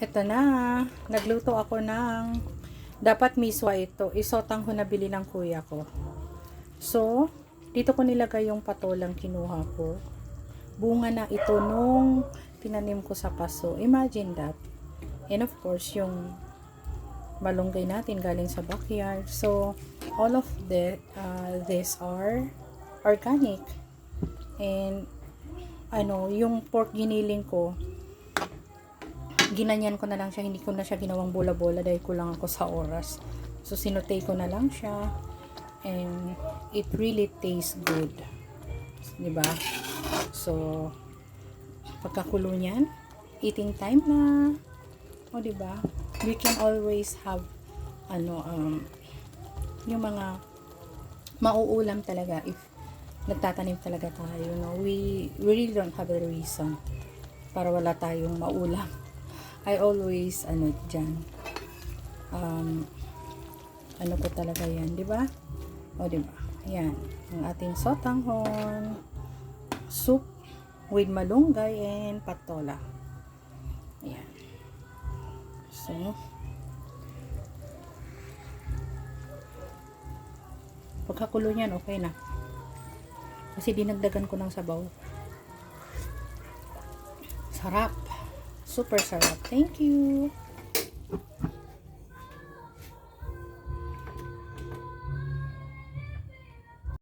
Ito na, nagluto ako ng, dapat miswa ito, isotang ko na bili ng kuya ko. So, dito ko nilagay yung patolang kinuha ko. Bunga na ito nung tinanim ko sa paso. Imagine that. And of course, yung malunggay natin galing sa backyard. So, all of this are organic. And, yung pork giniling ko, ginanyan ko na lang siya, hindi ko na siya ginawang bola-bola dahil kulang ako sa oras. So, sinutay ko na lang siya. And, it really tastes good. Diba? So, pagkakulo niyan, eating time na. O, diba? We can always have, yung mga mauulam talaga if nagtatanim talaga tayo. No? We really don't have a reason para wala tayong maulam. I always, dyan, ko talaga yan, di ba? O, di ba? Yan, ang ating sotanghon, soup with malunggay and patola. Yan. So, pagkakulo niyan, okay na. Kasi dinagdagan ko ng sabaw. Sarap. Super sarap. Thank you.